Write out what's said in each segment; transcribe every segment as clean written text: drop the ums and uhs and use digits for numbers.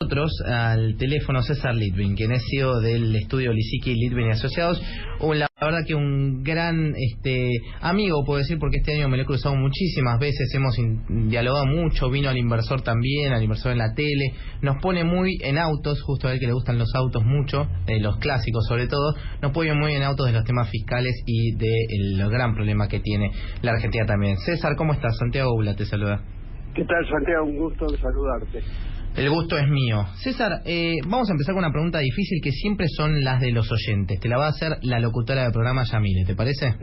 Nosotros al teléfono César Litvin, quien es CEO del estudio Lisicki, Litvin y Asociados. La verdad que un gran amigo, puedo decir, porque este año me lo he cruzado muchísimas veces, hemos dialogado mucho, vino al inversor también, al inversor en la tele, nos pone muy en autos, justo a él que le gustan los autos mucho, los clásicos sobre todo, nos pone muy en autos de los temas fiscales y del gran problema que tiene la Argentina también. César, ¿cómo estás? Santiago Bula te saluda. ¿Qué tal, Santiago? Un gusto de saludarte. El gusto es mío. César, vamos a empezar con una pregunta difícil que siempre son las de los oyentes. Te la va a hacer la locutora del programa, Yamile, ¿te parece?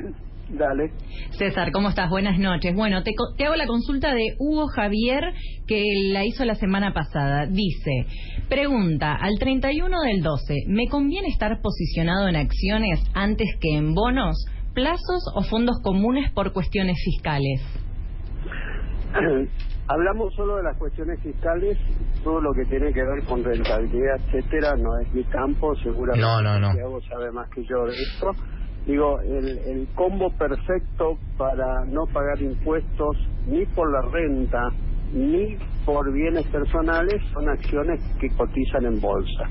Dale. César, ¿cómo estás? Buenas noches. Bueno, te hago la consulta de Hugo Javier, que la hizo la semana pasada. Dice, pregunta, al 31 del 12, ¿me conviene estar posicionado en acciones antes que en bonos, plazos o fondos comunes por cuestiones fiscales? Hablamos solo de las cuestiones fiscales, todo lo que tiene que ver con rentabilidad, etcétera, no es mi campo, seguramente No. Santiago sabe más que yo de esto. Digo, el combo perfecto para no pagar impuestos ni por la renta ni por bienes personales son acciones que cotizan en bolsa.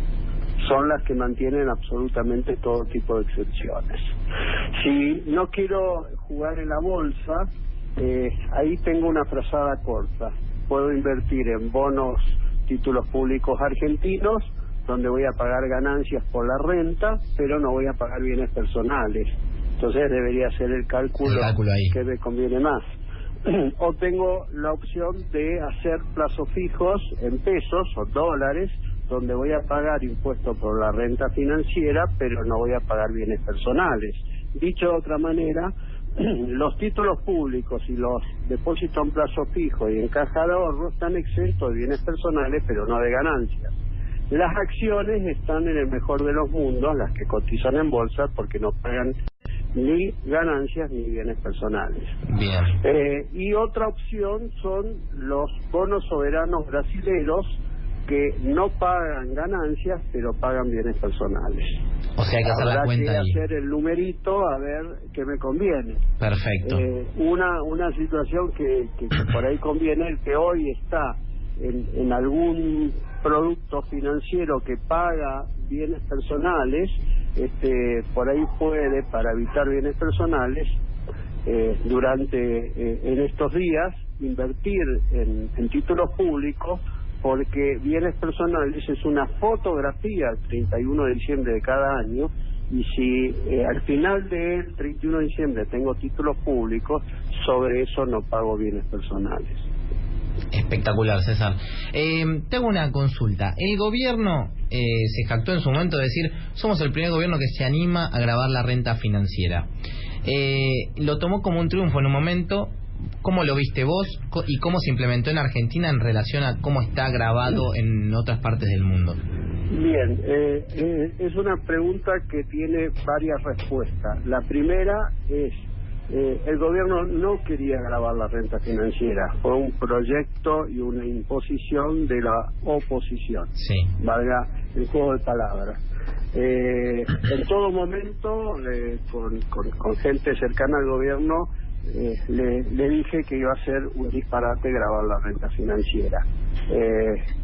Son las que mantienen absolutamente todo tipo de excepciones. Si no quiero jugar en la bolsa, ahí tengo una frazada corta. Puedo invertir en bonos, títulos públicos argentinos, donde voy a pagar ganancias por la renta, pero no voy a pagar bienes personales. Entonces debería ser el cálculo ahí que me conviene más. O tengo la opción de hacer plazos fijos en pesos o dólares, donde voy a pagar impuestos por la renta financiera, pero no voy a pagar bienes personales. Dicho de otra manera, los títulos públicos y los depósitos en plazo fijo y en caja de ahorro están exentos de bienes personales, pero no de ganancias. Las acciones están en el mejor de los mundos, las que cotizan en bolsa, porque no pagan ni ganancias ni bienes personales. Bien. Y otra opción son los bonos soberanos brasileros, que no pagan ganancias, pero pagan bienes personales. O sea, hay que hacer la cuenta ahí. Habrá que hacer el numerito a ver qué me conviene. Perfecto. Una situación que por ahí conviene, el que hoy está en algún producto financiero que paga bienes personales, por ahí puede, para evitar bienes personales, en estos días, invertir en títulos públicos, porque bienes personales es una fotografía al 31 de diciembre de cada año, y si al final del 31 de diciembre tengo títulos públicos, sobre eso no pago bienes personales. Espectacular, César. Te hago una consulta. El gobierno se jactó en su momento de decir, somos el primer gobierno que se anima a gravar la renta financiera. Lo tomó como un triunfo en un momento. ¿Cómo lo viste vos y cómo se implementó en Argentina en relación a cómo está grabado en otras partes del mundo? Bien, es una pregunta que tiene varias respuestas. La primera es, el gobierno no quería grabar la renta financiera, fue un proyecto y una imposición de la oposición, sí, valga el juego de palabras. En todo momento, con gente cercana al gobierno, le dije que iba a ser un disparate grabar la renta financiera,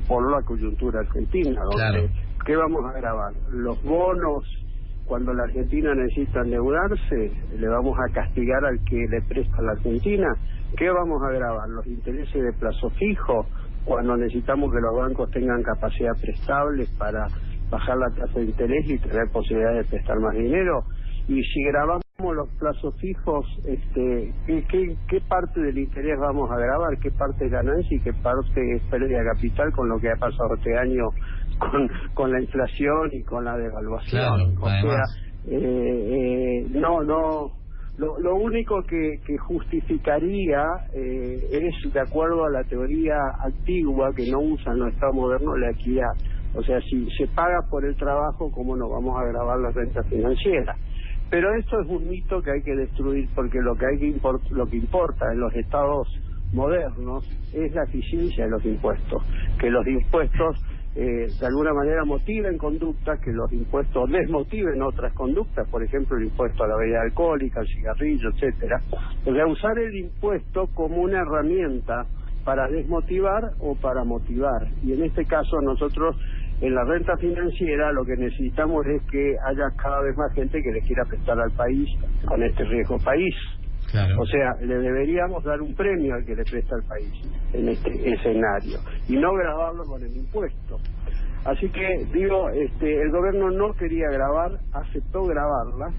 por la coyuntura argentina, donde, claro, ¿qué vamos a grabar? Los bonos, cuando la Argentina necesita endeudarse, le vamos a castigar al que le presta a la Argentina. ¿Qué vamos a grabar? Los intereses de plazo fijo, cuando necesitamos que los bancos tengan capacidad prestable para bajar la tasa de interés y tener posibilidad de prestar más dinero. Y si grabamos los plazos fijos, ¿qué parte del interés vamos a grabar? ¿Qué parte es ganancia y qué parte es pérdida de capital, con lo que ha pasado este año con la inflación y con la devaluación? Claro, lo único que justificaría es, de acuerdo a la teoría antigua que no usan los estados modernos, la equidad. O sea, si se paga por el trabajo, ¿cómo no vamos a grabar la renta financiera? Pero esto es un mito que hay que destruir, porque lo que importa en los estados modernos es la eficiencia de los impuestos, que los impuestos de alguna manera motiven conductas, que los impuestos desmotiven otras conductas, por ejemplo el impuesto a la bebida alcohólica, al cigarrillo, etcétera. O sea, usar el impuesto como una herramienta para desmotivar o para motivar. Y en este caso nosotros en la renta financiera lo que necesitamos es que haya cada vez más gente que le quiera prestar al país con este riesgo país. Claro. O sea, le deberíamos dar un premio al que le presta al país en este escenario y no gravarlo con el impuesto. Así que digo, el gobierno no quería gravar, aceptó gravarla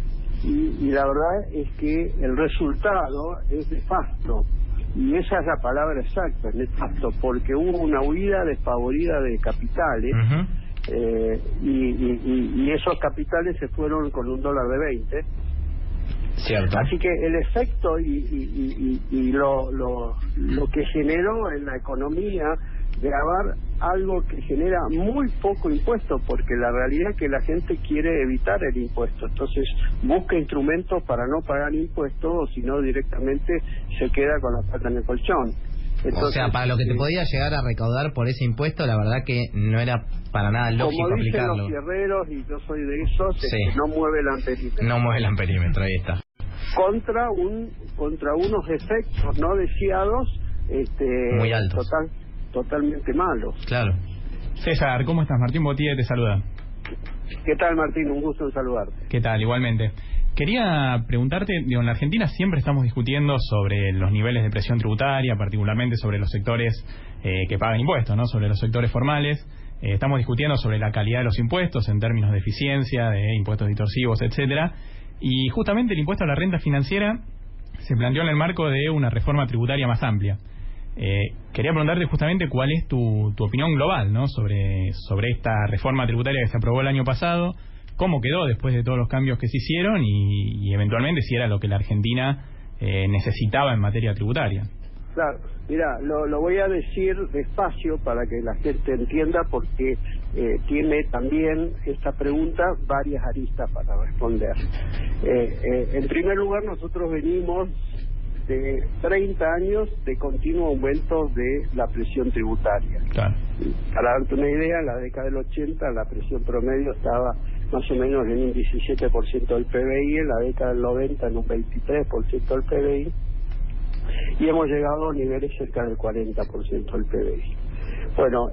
y la verdad es que el resultado es nefasto. Y esa es la palabra exacta, nefasto, porque hubo una huida despavorida de capitales. Y esos capitales se fueron con $1 de 20. Cierto. Así que el efecto y lo que generó en la economía grabar algo que genera muy poco impuesto, porque la realidad es que la gente quiere evitar el impuesto, entonces busca instrumentos para no pagar impuestos, o si no directamente se queda con la plata en el colchón. Entonces, o sea, para lo que te podía llegar a recaudar por ese impuesto, la verdad que no era para nada lógico como dicen aplicarlo. los fierreros, y yo soy de esos, sí. No mueve el amperímetro. No mueve el amperímetro, ahí está. Contra unos efectos no deseados, muy altos. Totalmente malos. Claro. César, ¿cómo estás? Martín Botía te saluda. ¿Qué tal, Martín? Un gusto en saludarte. ¿Qué tal? Igualmente. Quería preguntarte, en la Argentina siempre estamos discutiendo sobre los niveles de presión tributaria, particularmente sobre los sectores que pagan impuestos, ¿no? Sobre los sectores formales. Estamos discutiendo sobre la calidad de los impuestos en términos de eficiencia, de impuestos distorsivos, etcétera. Y justamente el impuesto a la renta financiera se planteó en el marco de una reforma tributaria más amplia. Quería preguntarte justamente cuál es tu opinión global, ¿no? sobre esta reforma tributaria que se aprobó el año pasado, cómo quedó después de todos los cambios que se hicieron y eventualmente si era lo que la Argentina necesitaba en materia tributaria. Claro, mira, lo voy a decir despacio para que la gente entienda, porque tiene también esta pregunta varias aristas para responder. En primer lugar, nosotros venimos de 30 años de continuo aumento de la presión tributaria. Claro. Para darte una idea, en la década del 80 la presión promedio estaba más o menos en un 17% del PBI, en la década del 90 en un 23% del PBI, y hemos llegado a niveles cerca del 40% del PBI. Bueno,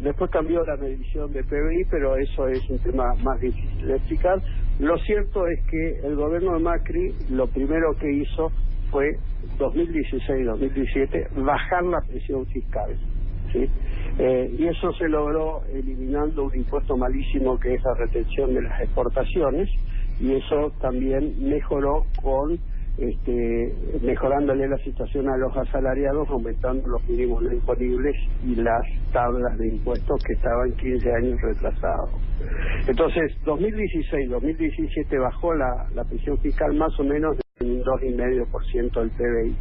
después cambió la medición de PBI, pero eso es un tema más difícil de explicar. Lo cierto es que el gobierno de Macri lo primero que hizo fue 2016-2017 bajar la presión fiscal, ¿sí? Y eso se logró eliminando un impuesto malísimo que es la retención de las exportaciones, y eso también mejoró con mejorándole la situación a los asalariados, aumentando los mínimos no imponibles y las tablas de impuestos que estaban 15 años retrasados. Entonces, 2016-2017 bajó la presión fiscal más o menos en un 2,5% del PBI.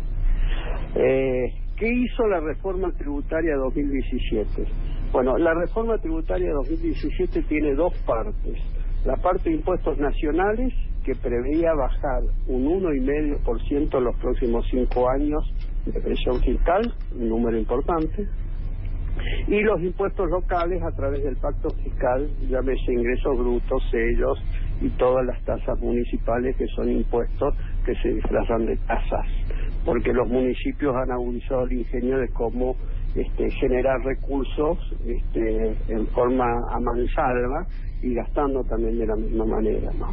¿Qué hizo la reforma tributaria 2017? Bueno, la reforma tributaria 2017 tiene dos partes. La parte de impuestos nacionales, que preveía bajar un 1,5% en los próximos 5 años de presión fiscal, un número importante, y los impuestos locales a través del pacto fiscal, llámese ingresos brutos, sellos y todas las tasas municipales, que son impuestos que se disfrazan de tasas, porque los municipios han agudizado el ingenio de cómo generar recursos en forma a mansalva y gastando también de la misma manera, ¿no?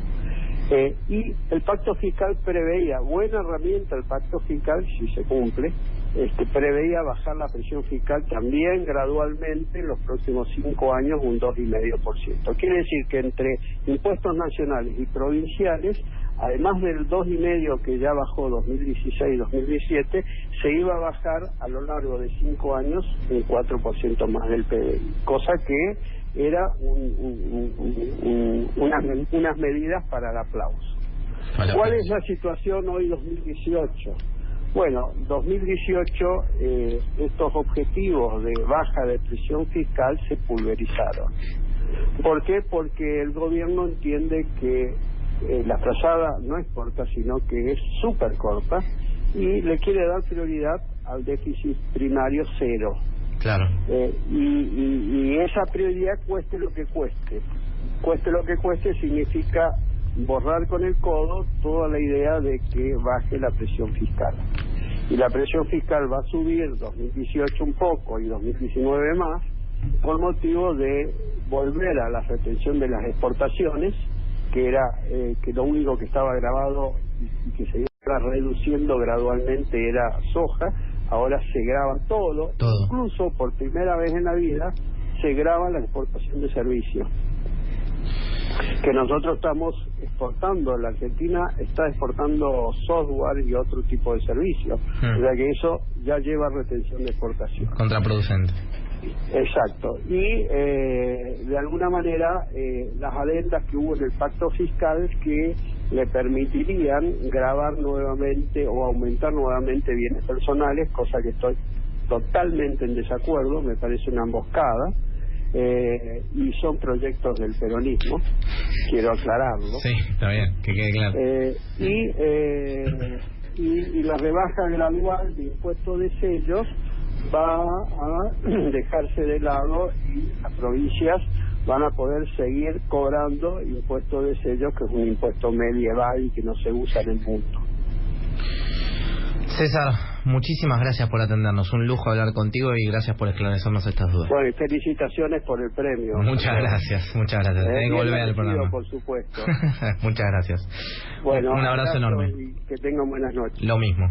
Y el pacto fiscal preveía, buena herramienta el pacto fiscal si se cumple, preveía bajar la presión fiscal también gradualmente en los próximos 5 años un 2,5%. Quiere decir que entre impuestos nacionales y provinciales, además del 2,5% que ya bajó 2016-2017, se iba a bajar a lo largo de 5 años un 4% más del PBI, cosa que era unas medidas para el aplauso. ¿Cuál es la situación hoy 2018? Bueno, 2018 estos objetivos de baja de presión fiscal se pulverizaron. ¿Por qué? Porque el gobierno entiende que la frazada no es corta, sino que es súper corta, y le quiere dar prioridad al déficit primario cero. Claro. Y esa prioridad cueste lo que cueste. Cueste lo que cueste significa borrar con el codo toda la idea de que baje la presión fiscal. Y la presión fiscal va a subir 2018 un poco y 2019 más, por motivo de volver a la retención de las exportaciones, que era que lo único que estaba grabado y que se iba reduciendo gradualmente era soja. Ahora se graba todo, incluso por primera vez en la vida se graba la exportación de servicios, que nosotros estamos exportando. La Argentina está exportando software y otro tipo de servicios, o sea que eso ya lleva retención de exportación. Contraproducente. Exacto. Y de alguna manera las adendas que hubo en el pacto fiscal que le permitirían gravar nuevamente o aumentar nuevamente bienes personales, cosa que estoy totalmente en desacuerdo, me parece una emboscada, y son proyectos del peronismo, quiero aclararlo. Sí, está bien, que quede claro. Y la rebaja gradual de impuestos de sellos va a dejarse de lado y las provincias van a poder seguir cobrando impuestos de sellos, que es un impuesto medieval y que no se usa en el mundo. César, muchísimas gracias por atendernos. Un lujo hablar contigo y gracias por esclarecernos estas dudas. Bueno, felicitaciones por el premio. Muchas gracias, muchas gracias. Tengo que volver al programa. Por supuesto. Muchas gracias. Bueno, un abrazo enorme. Y que tengan buenas noches. Lo mismo.